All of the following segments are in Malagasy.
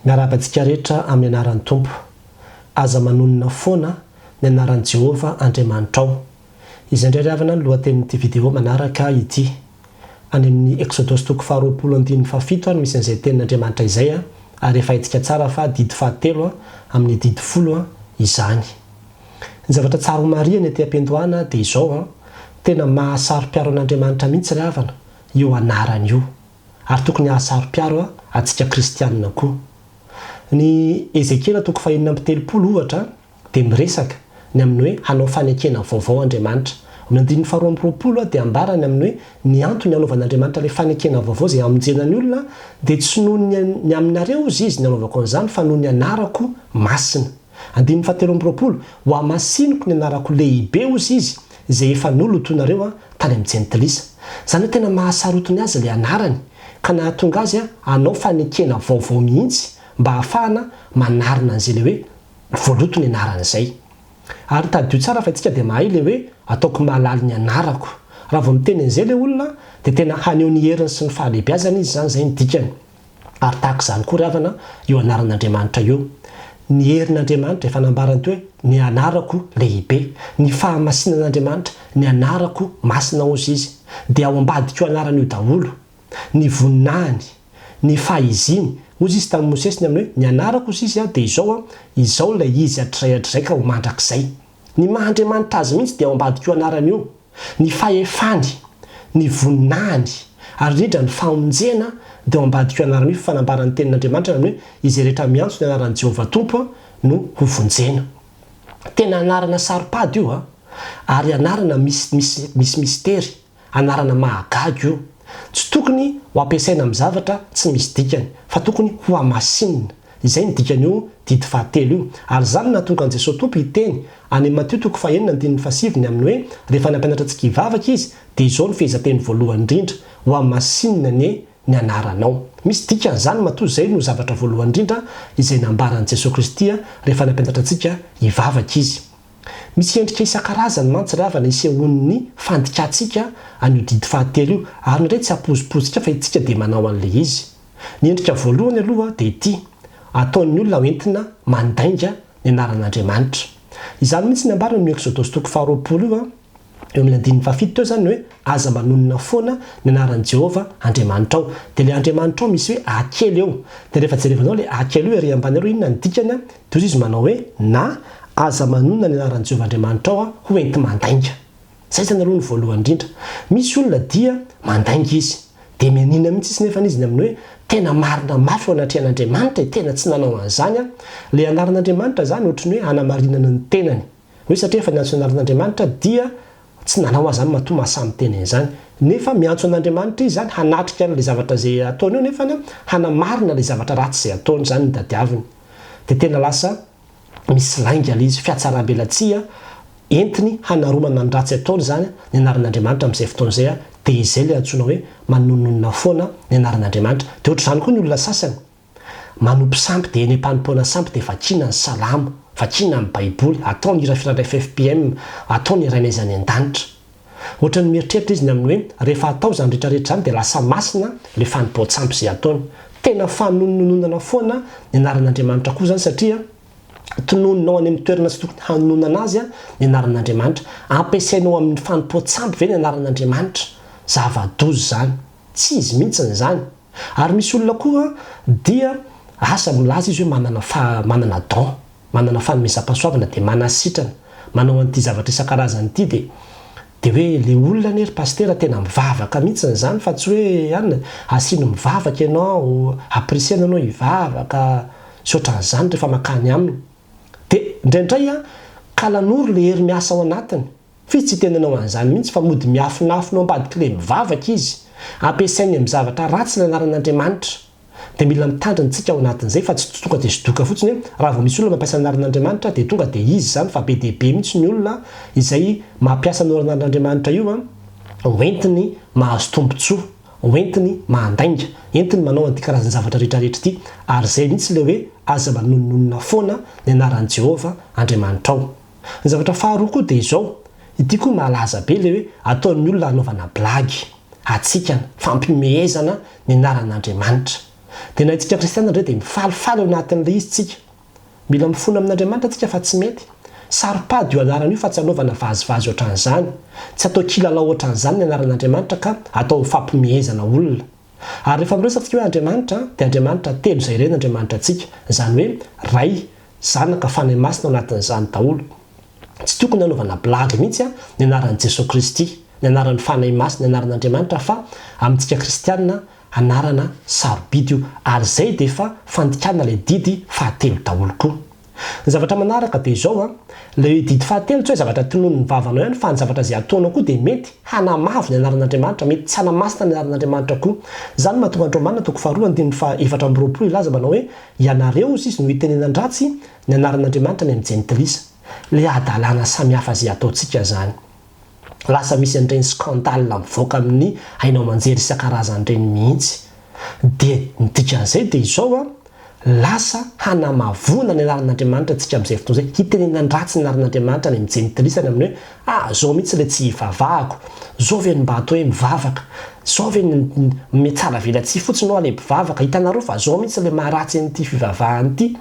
Miarabantsika rehetra amin'ny anaran'ny Tompo. Aza manonona foana ny anaran'i Jehova Andriamanitra ao. Izay indray ravana ny lohatenin'ity video manaraka ity. Any amin'ny Exodus 20:7 misy an'izay tenin'Andriamanitra izay ary efa hitsika tsara fa didy 7 amin'ny didy 10 izany. Ny zavatra tsara ho marihana ety am-piandohana dia izao tena mahasaro-piaro an'Andriamanitra mihitsy ry havana io anarany io. Ary tokony hahasaro-piaro antsika kristianina koa. Ny Ezekiela 4:30 ohatra dia miresaka ny amin'ny hoe hanao fanekena vaovao Andriamanitra. Amin'ny 2:20 dia ambarany amin'ny hoe ny antony anaovan'Andriamanitra ilay fanekena vaovao izay hamonjena ny olona dia tsy noho ny aminareo izy ny anaovako an'izany fa noho ny anarako masina. 2:30 ho hamasiniko ny anarako lehibe ozy izy izay efa nolotonareo tany amin'ny Jentilisa. Izany hoe tena mahasarotony azy ilay anarany ka nahatonga azy hanao fanekena vaovao mihitsy mba hahafahana manarina an'izay le hoe voaloto ny anarana izay. Ary tadio tsara fa itsika dia mahay le hoe ataoko mahalala ny anarako. Raha vao miteny an'izay le olona dia tena haneho ny heriny sy ny fahalehibiazana izy zany izay ny dikany. Ary tahaka izany koa ry havana io anaran'Andriamanitra io. Ny herin'Andriamanitra efa nambarany hoe ny anarako lehibe, ny fahamasinan'Andriamanitra ny anarako masina ozy izy. Dia ao ambadika io anarany io daholo. Ny voninahiny, ny fahiziny ozy izy tamin'ny Mosesy ny amin'ny hoe ny anarako ozy izy dia izao ilay izy atrairay ka ho mandrakizay. Ny maha-Andriamanitra azy mihitsy dia ao ambadika io anarany io. Ny fahefany, ny voninahiny ary indrindra ny famonjena dia ao ambadika io anarany io fanambarany tenin'Andriamanitra amin'ny hoe izy rehetra miantso ny anaran'i Jehovah Tompo no ho vonjena. Tena anarana saropady io ary anarana misy mistera, anarana mahagaga io. Tsy tokony ho ampiasaina amin'ny zavatra tsy misy dikany fa tokony ho hamasinina. Izay ny dikany io didy 7 io. Ary izany nahatonga an'i Jesosy Tompo hiteny any Mateo 4:9-7 amin'ny hoe rehefa nampianatra antsika hivavaka izy dia izao ny fehezanteny voalohany indrindra ho hamasinina ny anaranao. Misy dikany izany matoa izay no zavatra voalohany indrindra izay nambaran'i Jesosy Kristy rehefa nampianatra antsika hivavaka izy. Misy endrika isan-karazany mantsy ry havana isehon'ny fandikatsika an'io didy 7 io ary indray tsy hapozipotsika fa itsika dia manao an'ilay izy. Ny endrika voalohany aloha dia ity: ataon'ny olona hoentina mandainga ny anaran'Andriamanitra. Izany mihitsy ny ambarany amin'ny Exodus 4:20 io eo amin'ny 7 teo zany hoe aza manonona foana ny anaran'i Jehova Andriamanitra ao. Dia ilay Andriamanitra ao misy hoe akely eo. Dia rehefa jerevanao ilay akely eo ery ambany eo inona ny dikany dia izy manao hoe na aza manonona ny anaran'i Jehova Andriamanitra ao ho enti mandainga. Zay zany aloha ny voalohany indrindra. Misy olona dia mandainga izy dia menina mihitsy izy nefa izy ny amin'ny hoe tena marina mafy ao anatrehan'Andriamanitra tena tsy nanao an'izany ilay anaran'Andriamanitra zany ohatry ny hoe hanamarinana ny tenany. Hoe satria efa miantso anaran'Andriamanitra dia tsy nanao azany matoa mahasamy teny izany. Nefa miantso an'Andriamanitra izy zany hanatrika an'ilay zavatra izay ataony eo nefa hanamarina ilay zavatra ratsy izay ataony zany ny tadiaviny. Dia tena lasa misy lainga ilay izy fiatsaram-belatsia entiny hanaromana ny ratsy ataony zany ny anaran'Andriamanitra amin'izay fotoana izay dia izay ilay antsoina hoe manonona foana ny anaran'Andriamanitra. Dia ohatr'izany koa ny olona sasany manompo sampy dia eny am-panompoana sampy dia vakina ny salamo, vakina amin'ny baiboly, ataony hira firandray FFPM, ataony iraina izany an-danitra. Ohatra ny mieritreritra izy ny amin'ny hoe rehefa atao zany rehetrarehetra zany dia lasa masina ilay fanompoan-tsampy izay ataony. Tena fanononana foana ny anaran'Andriamanitra koa zany satria tonononao any amin'ny toerana tsy tokony hanonona azy ny anaran'Andriamanitra. Ampiasainao amin'ny fanompoan-tsampy ve ny anaran'Andriamanitra? Zava-doza zany. Tsy izy mihitsy zany. Ary misy olona koa dia asa milaza izy hoe manana don, manana fanomezam-pahasoavana dia manasitrana, manao an'ity zavatra isan-karazany ity dia hoe le olona nery pastera tena mivavaka mihitsy zany fa tsy hoe anina asino mivavaka ianao, apresiana anao hivavaka sy ohatran'izany rehefa makany aminy. Dia indraindray kalan'oro le hery miasa ao anatiny. Fitsy tsy tenanao an'izany mihitsy fa mody miafinafina ao ambadika ilay mivavaka izy. Ampiasainy amin'ny zavatra ratsy ny anaran'Andriamanitra. Dia mila mitandrina ao anatin'izay fa tsy tonga dia sodoka fotsiny hoe raha vao misy olona mampiasa ny anaran'Andriamanitra dia tonga dia izy zany fa be dia be mihitsy ny olona izay mampiasa ny anaran'Andriamanitra io hoentiny mahazo tombotsoa, hoentiny mandainga, entiny manao an'ity karazany zavatra rehetrarehetra ity. Ary izay mihitsy ilay hoe aza manonona foana ny anaran'i Jehova Andriamanitra ao. Ny zavatra faharoa koa dia izao, ity koa malaza be ilay hoe ataon'ny olona hanaovana blagy, atsikana, fampimehezana ny anaran'Andriamanitra. dia na itsika kristianina indray dia mifalifaly ao anatin'ilay izy tsika mila mifona amin'Andriamanitra tsika fa tsy mety saropady io anarana io fa tsy anaovana vazivazy ohatran'izany tsy atao kilalao ohatran'izany ny anaran'Andriamanitra ka atao fampimehezana olona ary rehefa miresatsika hoe Andriamanitra dia Andriamanitra telo izay ireny Andriamanitra antsika izany hoe ray zanaka fanahy masina ao anatin'izany daholo tsy tokony anaovana blagy mihitsy ny anaran'i Jesosy Kristy ny anaran'ny fanahy masina ny anaran'Andriamanitra fa amintsika kristianina anarana sarobidy io ary izay dia efa fandikana ilay didy fahatelo daholo koa ny zavatra manaraka dia izao ilay didy fahatelo tsy hoe zavatra tonon'ny vavanao ihany fa ny zavatra izay ataonao koa dia mety hanamavo ny anaran'Andriamanitra mety tsy hanamasina ny anaran'Andriamanitra koa izany mahatonga Andromanina toko faharoa andininy fa 4 ilaza manao hoe ianareo izy no hitenenan-dratsy ny anaran'Andriamanitra ny amin'ny jentilisa ilay adalàna samihafa izay ataontsika izany lasa misy an'ireny skandale mivoaka amin'ny hainao manjery isan-karazan'ireny mihitsy dia ny dikan'izay dia izao lasa hanamavona ny anaran'Andriamanitra tsika amin'izay fotoana izay hitenenan-dratsy ny anaran'Andriamanitra ny amin'ny jentilisany amin'ny hoe zao mihitsy ilay tsy hivavahako zao ve ny mba atao hoe mivavaka zao ve metsara vela tsy fotsiny ao ilay mpivavaka hitanareo fa zao mihitsy ilay maharatsy an'ity fivavahany ity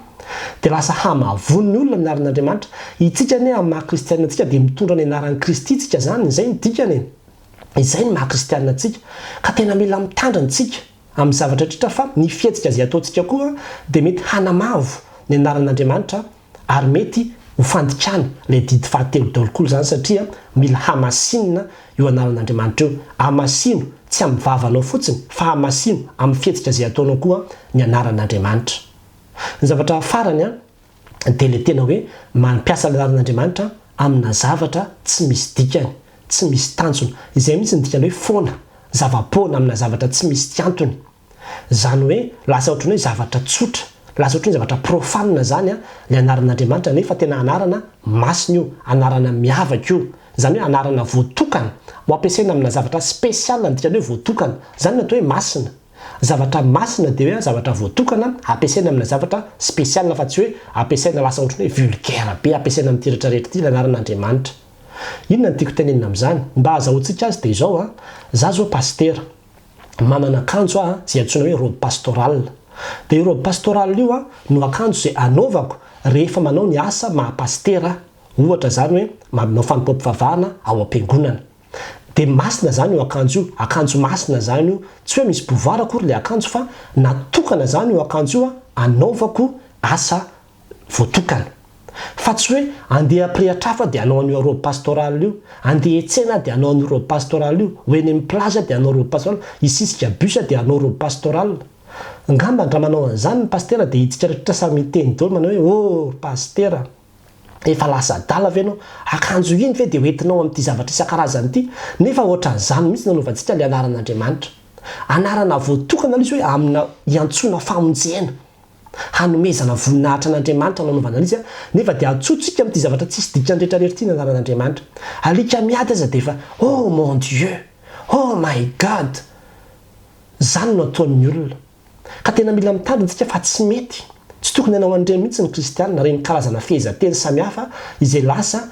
dia lasa hamavony olona ny anaran'Andriamanitra itsika ny amin'ny mahakristianina antsika dia mitondra ny anaran'i Kristy tsika izany izay ny dikany izay ny mahakristianina antsika ka tena mila mitandrina tsika amin'ny zavatra tritra fa ny fietsika izay ataontsika koa dia mety hanamavo ny anaran'Andriamanitra ary mety ho fandikana ilay didy fahatelo daholo koa izany satria mila hamasinina io anaran'Andriamanitra io hamasino tsy amin'ny vavanao fotsiny fa hamasino amin'ny fietsika izay ataonao koa ny anaran'Andriamanitra ny zavatra farany dia ilay tena hoe mampiasa ny anaran'Andriamanitra amina zavatra tsy misy dikany tsy misy tanjona izay mihitsy ny dikany hoe foana zava-poana amina zavatra tsy misy tiantony izany hoe lasa ohatrany hoe zavatra tsotra lasa ohatrany zavatra profanina zany ilay anaran'Andriamanitra nefa tena anarana masina io anarana miavaka io izany hoe anarana voatokana ho ampiasaina amina zavatra spesiala ny dikany hoe voatokana izany ny atao hoe masina zavatra masina dia hoe zavatra voatokana ampiasaina amina zavatra spesiala fa tsy hoe ampiasaina lasa ohatrany hoe vulgaire be ampiasaina amin'ny rehetrarehetra ity ilay anaran'Andriamanitra inona ny tiako tenenina amin'izany mba azahoantsika azy dia izao za zao pastera manana akanjo izay antsoina hoe robe pastoral dia io robe pastoral io no akanjo izay anaovako rehefa manao ny asa mahapastera ohatra zany hoe manao fanompom-pivavahana ao am-piangonana dia masina zany io akanjo masina zany io tsy hoe misy bovoara akory ilay akanjo fa natokana zany io akanjo io anaovako asa voatokana fa tsy hoe andeha aprehatrafa dia anao an'io robe pastoral io andeha etsena dia anao an'io robe pastoral io ho eny amin'ny plaza dia anao robe pastoral isisika busa dia anao robe pastoral ngamba ndra manao an'izany ny pastera dia hitsika rehetra samy miteny daholo manao hoe pastera efa lasa dala ve anao akanjo iny ve dia hoentinao amin'ity zavatra isan-karazany ity nefa ohatran'izany mihitsy nanaovantsika ilay anaran'Andriamanitra anarana voatokana izy hoe amina iantsoana famonjena hanomezana voninahitra an'Andriamanitra nanaovana izy nefa dia atsotsika amin'ity zavatra tsisy dikany rehetrarehetra ity ny anaran'Andriamanitra alika miady aza dia efa oh mon Dieu oh my God zany no ataon'ny olona ka tena mila mitandrina fa tsy mety tsy tokony hanao an'ireny mihitsy ny kristianina reny karazana fehezanteny samihafa izay lasa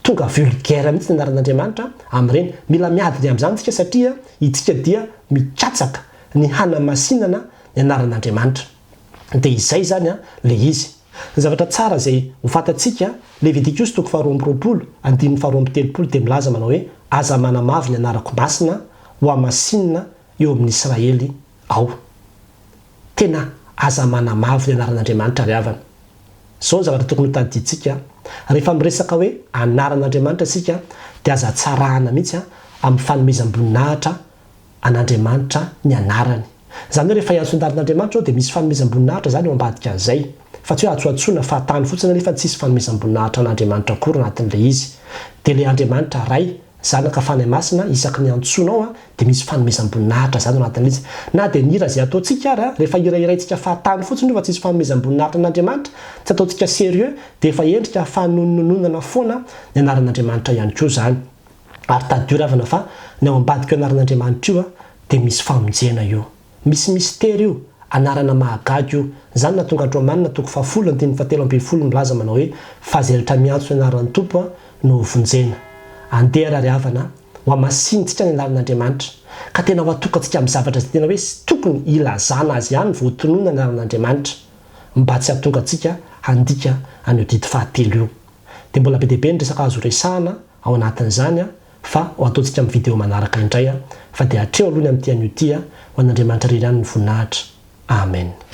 tonga vulgaire mihitsy ny anaran'Andriamanitra amin'ireny mila miadiny amin'izany tsika satria itsika dia mikatsaka ny hanamasinana ny anaran'Andriamanitra dia izay zany ilay izy ny zavatra tsara izay ho fantatsika Levitikos toko 2 andininy 2 dia milaza manao hoe aza manamavy ny anarako masina ho hamasinina eo amin'ny Israely ao tena aza manamavy ny anaran'Andriamanitra ry havana zao zavatra tokony ho tadiditsika rehefa miresaka hoe anaran'Andriamanitra sika dia aza tsarahana mihitsy amin'ny fanomezam-boninahitra an'Andriamanitra ny anarany izany hoe rehefa iantson-darin'Andriamanitra dia misy fanomezam-boninahitra zany eo ambadika an'izay fa tsy hoe atsoatsoina fahatany fotsiny nefa tsisy fanomezam-boninahitra an'Andriamanitra akory anatin'ilay izy dia ilay Andriamanitra ray zanaka fanahy masina isaky ny antsonao dia misy fanomezam-boninahitra zany anatin'ilay izy na dia nira izay ataontsika ary rehefa irairaintsika fahatany fotsiny fa tsisy fanomezam-boninahitra an'Andriamanitra tsy ataontsika sérieux dia efa endrika fanonononana foana ny anaran'Andriamanitra ihany koa zany ary tadio ravana fa ny ao ambadika io anaran'Andriamanitra io dia misy famonjena io misy mystère io anarana mahagaga io zany natonga Andromanina toko 7 milaza manao hoe fahazelatra miantso ny anaran'ny tompo no vonjena andeha ry havana ho amasintsika ny anaran'Andriamanitra ka tena ho atokantsika amin'ny zavatra izay tena hoe tokony ilazana azy ihany voatonoana ny anaran'Andriamanitra mba tsy hatongatsika handika an'io dity fahatelo io. Dia mbola be deaibe ny resaka azo resahana ao anatin'izany fa ho ataontsika amin'ny video manaraka indray fa dia hatreo aloha ny amin'ny tian'io ity ho an'Andriamanitra irery ihany ny voninahitra. Amen.